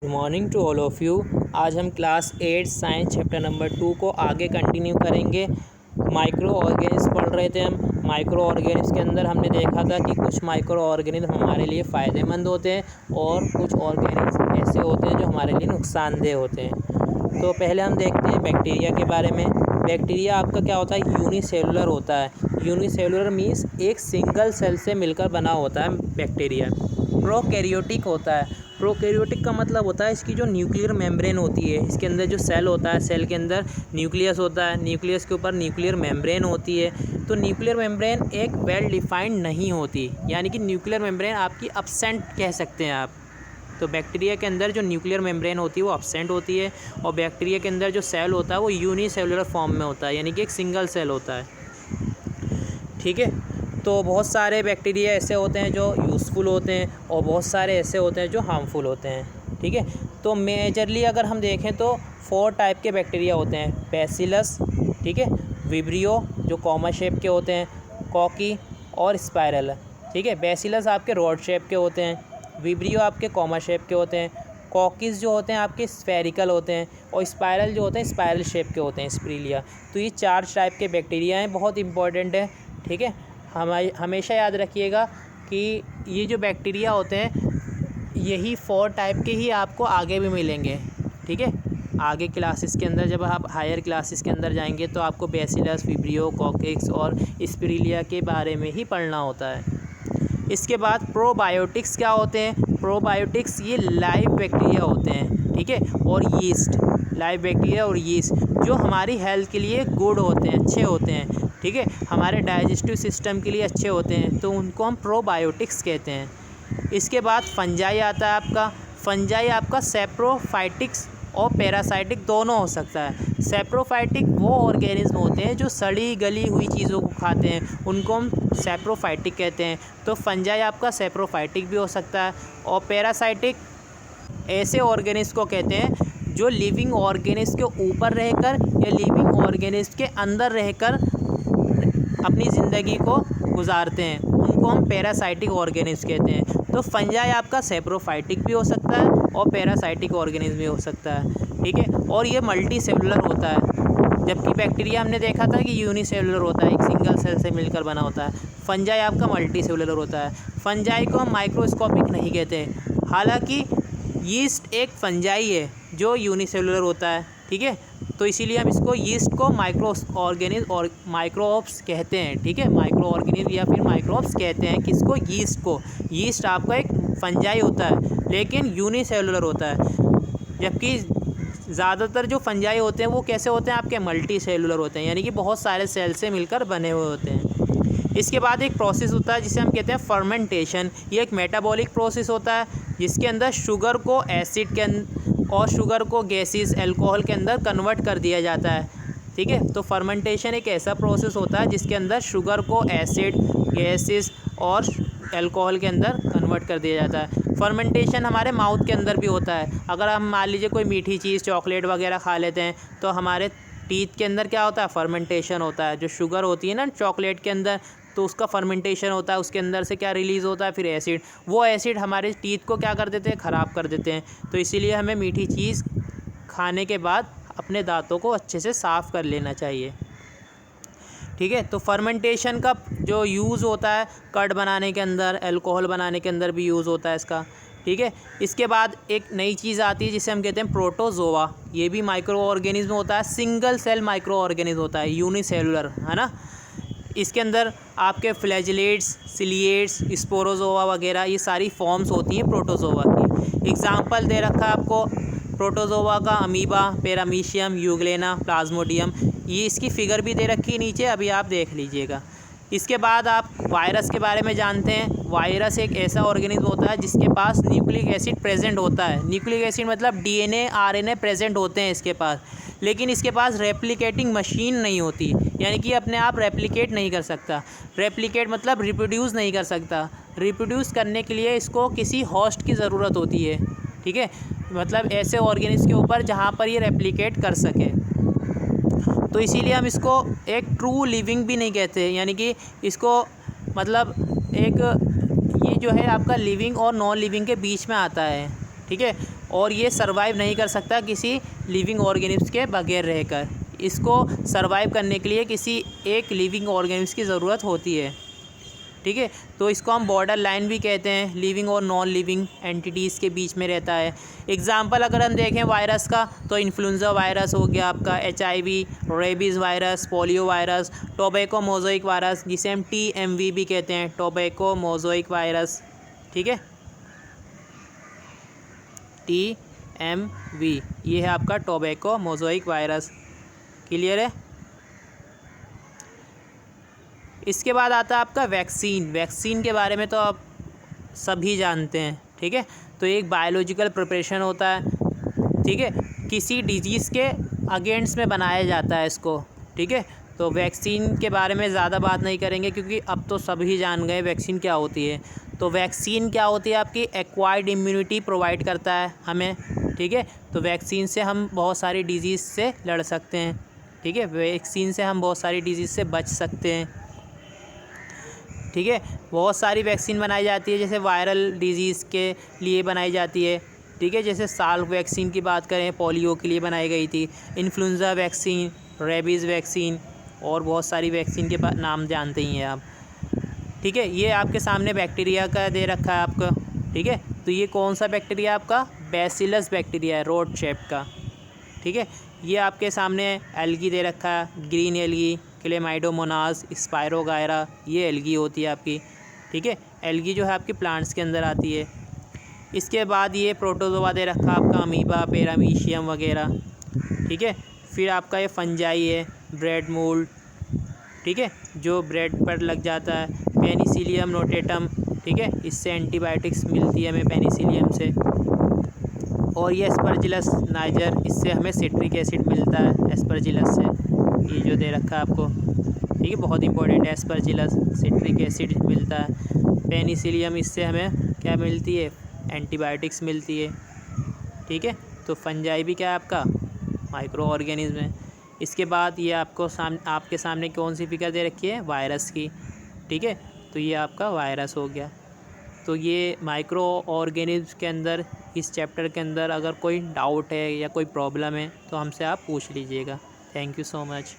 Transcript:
Good morning to all of you. आज हम class 8 science chapter number 2 को आगे कंटिन्यू करेंगे। माइक्रो ऑर्गेनिज्म पढ़ रहे थे हम। माइक्रो ऑर्गेनिज्म के अंदर हमने देखा था कि कुछ माइक्रो ऑर्गेनिज्म हमारे लिए फ़ायदेमंद होते हैं और कुछ ऑर्गेनिज्म ऐसे होते हैं जो हमारे लिए नुकसानदेह होते हैं। तो पहले हम देखते हैं बैक्टीरिया के बारे में। बैक्टीरिया आपका क्या होता है, यूनिसेलुलर होता है। यूनिसेलुलर मीन्स एक सिंगल सेल से मिलकर बना होता है बैक्टीरिया। प्रोकैरियोटिक होता है। प्रोकैरियोटिक का मतलब होता है इसकी जो न्यूक्लियर मेम्ब्रेन होती है, इसके अंदर जो सेल होता है, सेल के अंदर न्यूक्लियस होता है, न्यूक्लियस के ऊपर न्यूक्लियर मेम्ब्रेन होती है। तो न्यूक्लियर मेम्ब्रेन एक वेल डिफाइंड नहीं होती, यानी कि न्यूक्लियर मेम्ब्रेन आपकी अब्सेंट कह सकते हैं आप। तो बैक्टीरिया के अंदर जो न्यूक्लियर मेम्ब्रेन होती है वो अब्सेंट होती है, और बैक्टीरिया के अंदर जो सेल होता है वो यूनिसेलुलर फॉर्म में होता है, यानी कि एक सिंगल सेल होता है। ठीक है। तो बहुत सारे बैक्टीरिया ऐसे होते हैं जो यूज़फुल होते हैं और बहुत सारे ऐसे होते हैं जो हार्मफुल होते हैं। ठीक है। तो मेजरली अगर हम देखें तो 4 टाइप के बैक्टीरिया होते हैं। बैसिलस, ठीक है, विब्रियो जो कॉमा शेप के होते हैं, कॉकी और स्पाइरल। ठीक है। बैसिलस आपके रॉड शेप के होते हैं, विब्रियो आपके कॉमा शेप के होते हैं, कॉकीज जो होते हैं आपके स्फेरिकल होते हैं, और स्पाइरल जो होते हैं स्पाइरल शेप के होते हैं, स्प्रीलिया। तो ये 4 टाइप के बैक्टीरिया हैं, बहुत इंपॉर्टेंट है। ठीक है। हमेशा याद रखिएगा कि ये जो बैक्टीरिया होते हैं यही 4 टाइप के ही आपको आगे भी मिलेंगे। ठीक है। आगे क्लासेस के अंदर जब आप हायर क्लासेस के अंदर जाएंगे तो आपको बैसिलस, विब्रियो, कॉकिक्स और स्पिरिलिया के बारे में ही पढ़ना होता है। इसके बाद प्रोबायोटिक्स क्या होते हैं। प्रोबायोटिक्स ये लाइव बैक्टीरिया होते हैं। ठीक है। और यीस्ट, लाइव बैक्टीरिया और यीस्ट जो हमारी हेल्थ के लिए गुड होते हैं, अच्छे होते हैं। ठीक है। हमारे डाइजेस्टिव सिस्टम के लिए अच्छे होते हैं, तो उनको हम प्रोबायोटिक्स कहते हैं। इसके बाद फंजाई आता है आपका। फंजाई आपका सैप्रोफाइटिक्स और पैरासाइटिक दोनों हो सकता है। सैप्रोफाइटिक वो ऑर्गेनिज्म होते हैं जो सड़ी गली हुई चीज़ों को खाते हैं, उनको हम सैप्रोफाइटिक कहते हैं। तो फंजाई आपका सैप्रोफाइटिक भी हो सकता है। और पैरासाइटिक ऐसे ऑर्गेनिज्म को कहते हैं जो लिविंग ऑर्गेनिज्म के ऊपर रहकर या लिविंग ऑर्गेनिज्म के अंदर रहकर अपनी ज़िंदगी को गुजारते हैं, उनको हम पैरासाइटिक ऑर्गेनिज्म कहते हैं। तो फंजाई आपका सैप्रोफाइटिक भी हो सकता है और पैरासाइटिक ऑर्गेनिज्म भी हो सकता है। ठीक है। और ये मल्टी सेलुलर होता है, जबकि बैक्टीरिया हमने देखा था कि यूनिसेलुलर होता है, एक सिंगल सेल से मिलकर बना होता है। फंजाई आपका मल्टी सेलुलर होता है। फंजाई को हम माइक्रोस्कोपिक नहीं कहते, हालांकि यीस्ट एक फंजाई है जो यूनिसेलुलर होता है। ठीक है। तो इसीलिए हम इसको यीस्ट को माइक्रो ऑर्गेनिज्म और माइक्रोब्स कहते हैं। ठीक है। माइक्रो ऑर्गेनिज्म या फिर माइक्रोब्स कहते हैं किसको, यीस्ट को। यीस्ट आपका एक फंजाई होता है लेकिन यूनिसेलुलर होता है, जबकि ज़्यादातर जो फंजाई होते हैं वो कैसे होते हैं, आपके मल्टी सेलुलर होते हैं, यानी कि बहुत सारे सेल से मिलकर बने हुए होते हैं। इसके बाद एक प्रोसेस होता है जिसे हम कहते हैं फर्मेंटेशन। ये एक मेटाबॉलिक प्रोसेस होता है जिसके अंदर शुगर को एसिड के और शुगर को गैसेस, अल्कोहल के अंदर कन्वर्ट कर दिया जाता है। ठीक है। तो फर्मेंटेशन एक ऐसा प्रोसेस होता है जिसके अंदर शुगर को एसिड, गैसेस और अल्कोहल के अंदर कन्वर्ट कर दिया जाता है। फर्मेंटेशन हमारे माउथ के अंदर भी होता है। अगर हम मान लीजिए कोई मीठी चीज़, चॉकलेट वगैरह खा लेते हैं तो हमारे टीथ के अंदर क्या होता है, फर्मेंटेशन होता है। जो शुगर होती है ना चॉकलेट के अंदर, तो उसका फर्मेंटेशन होता है, उसके अंदर से क्या रिलीज़ होता है, फिर एसिड। वो एसिड हमारे टीथ को क्या कर देते हैं, ख़राब कर देते हैं। तो इसीलिए हमें मीठी चीज़ खाने के बाद अपने दांतों को अच्छे से साफ़ कर लेना चाहिए। ठीक है। तो फर्मेंटेशन का जो यूज़ होता है कर्ड बनाने के अंदर, अल्कोहल बनाने के अंदर भी यूज़ होता है इसका। ठीक है। इसके बाद एक नई चीज़ आती है जिसे हम कहते हैं प्रोटोजोआ। ये भी माइक्रो ऑर्गेनिज्म होता है, सिंगल सेल माइक्रो ऑर्गेनिज्म होता है, यूनिसेलुलर, है ना। इसके अंदर आपके फ्लैजिलेट्स, सिलिएट्स, स्पोरोजोआ वगैरह ये सारी फॉर्म्स होती हैं प्रोटोजोआ की। एग्जाम्पल दे रखा है आपको प्रोटोजोआ का, अमीबा, पैरामीशियम, यूग्लेना, प्लाज्मोडियम। ये इसकी फ़िगर भी दे रखी है नीचे, अभी आप देख लीजिएगा। इसके बाद आप वायरस के बारे में जानते हैं। वायरस एक ऐसा ऑर्गेनिज्म होता है जिसके पास न्यूक्लिक एसिड प्रेजेंट होता है। न्यूक्लिक एसिड मतलब डीएनए, आरएनए प्रेजेंट होते हैं इसके पास, लेकिन इसके पास रेप्लिकेटिंग मशीन नहीं होती, यानी कि अपने आप रेप्लिकेट नहीं कर सकता। रेप्लिकेट मतलब रिप्रोड्यूस नहीं कर सकता। रिप्रोड्यूस करने के लिए इसको किसी होस्ट की ज़रूरत होती है। ठीक है। मतलब ऐसे ऑर्गेनिज्म के ऊपर जहाँ पर ये रेप्लिकेट कर सके। तो इसीलिए हम इसको एक ट्रू लिविंग भी नहीं कहते, यानी कि इसको मतलब एक ये जो है आपका लिविंग और नॉन लिविंग के बीच में आता है। ठीक है। और ये सर्वाइव नहीं कर सकता किसी लिविंग ऑर्गेनिम्स के बगैर रहकर। इसको सर्वाइव करने के लिए किसी एक लिविंग ऑर्गेनिम्स की ज़रूरत होती है, ठीक है। तो इसको हम बॉर्डर लाइन भी कहते हैं, लिविंग और नॉन लिविंग एंटिटीज़ के बीच में रहता है। एग्जाम्पल अगर हम देखें वायरस का, तो इन्फ्लुएंजा वायरस हो गया आपका, HIV, rabies virus, polio virus, tobacco mosaic virus, जिसे हम TMV भी कहते हैं, टोबैको मोज़ोइक वायरस, ठीक है। TMV ये है आपका टोबैको मोज़ोइक वायरस। क्लियर है। इसके बाद आता है आपका वैक्सीन। वैक्सीन के बारे में तो आप सभी जानते हैं, ठीक है। तो एक बायोलॉजिकल प्रिपरेशन होता है, ठीक है, किसी डिजीज़ के अगेंस्ट में बनाया जाता है इसको, ठीक है। तो वैक्सीन के बारे में ज़्यादा बात नहीं करेंगे क्योंकि अब तो सभी जान गए वैक्सीन क्या होती है। तो वैक्सीन क्या होती है, आपकी एक्वायर्ड इम्यूनिटी प्रोवाइड करता है हमें, ठीक है। तो वैक्सीन से हम बहुत सारी डिजीज़ से लड़ सकते हैं, ठीक है। वैक्सीन से हम बहुत सारी डिजीज़ से बच सकते हैं, ठीक है। बहुत सारी वैक्सीन बनाई जाती है, जैसे वायरल डिजीज़ के लिए बनाई जाती है, ठीक है। जैसे साल्क वैक्सीन की बात करें, पोलियो के लिए बनाई गई थी, इन्फ्लुएंजा वैक्सीन, रेबीज़ वैक्सीन, और बहुत सारी वैक्सीन के नाम जानते ही हैं आप, ठीक है। ये आपके सामने बैक्टीरिया का दे रखा है आपका, ठीक है। तो ये कौन सा बैक्टीरिया आपका, बैसिलस बैक्टीरिया है, रोड शेप का, ठीक है। ये आपके सामने एल्गी दे रखा है, ग्रीन एल्गी, क्लेमाइडोमोनास, स्पायरोगायरा, ये एल्गी होती है आपकी, ठीक है। एल्गी जो है आपकी प्लांट्स के अंदर आती है। इसके बाद ये प्रोटोजोआ दे रखा है आपका, अमीबा, पैरामीशियम वगैरह, ठीक है। फिर आपका ये फंजाई है, ब्रेड मोल्ड, ठीक है, जो ब्रेड पर लग जाता है, पेनिसिलियम नोटेटम, ठीक है, इससे एंटीबायोटिक्स मिलती है हमें पेनिसिलियम से। और ये एस्परजिलस नाइजर, इससे हमें सिट्रिक एसिड मिलता है एस्परजिलस से, ये जो दे रखा है आपको, ठीक है, बहुत इंपॉर्टेंट है। एस्परजिलस सिट्रिक एसिड मिलता है। पेनिसिलियम, इससे हमें क्या मिलती है, एंटीबायोटिक्स मिलती है, ठीक है। तो फंजाई भी क्या है आपका, माइक्रो ऑर्गेनिज्म है। इसके बाद ये आपके सामने कौन सी फिगर दे रखी है, वायरस की, ठीक है। तो ये आपका वायरस हो गया। तो ये माइक्रो ऑर्गेनिज्म के अंदर, इस चैप्टर के अंदर अगर कोई डाउट है या कोई प्रॉब्लम है तो हमसे आप पूछ लीजिएगा। Thank you so much.